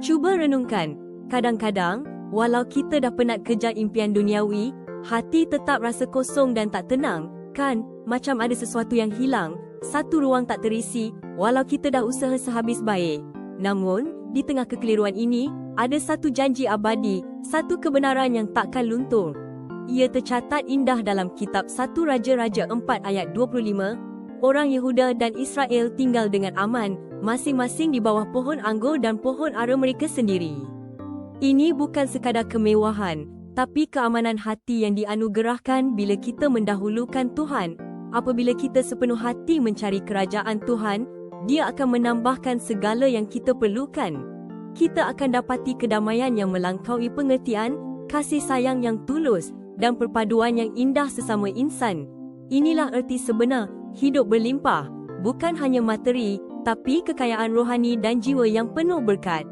Cuba renungkan, kadang-kadang, walau kita dah penat kejar impian duniawi, hati tetap rasa kosong dan tak tenang, kan? Macam ada sesuatu yang hilang, satu ruang tak terisi, walau kita dah usaha sehabis baik. Namun, di tengah kekeliruan ini, ada satu janji abadi, satu kebenaran yang takkan luntur. Ia tercatat indah dalam kitab 1 Raja-Raja 4 ayat 25. Orang Yehuda dan Israel tinggal dengan aman, masing-masing di bawah pohon anggur dan pohon ara mereka sendiri. Ini bukan sekadar kemewahan, tapi keamanan hati yang dianugerahkan bila kita mendahulukan Tuhan. Apabila kita sepenuh hati mencari kerajaan Tuhan, Dia akan menambahkan segala yang kita perlukan. Kita akan dapati kedamaian yang melampaui pengertian, kasih sayang yang tulus, dan perpaduan yang indah sesama insan. Inilah erti sebenar hidup berlimpah, bukan hanya materi, tapi kekayaan rohani dan jiwa yang penuh berkat.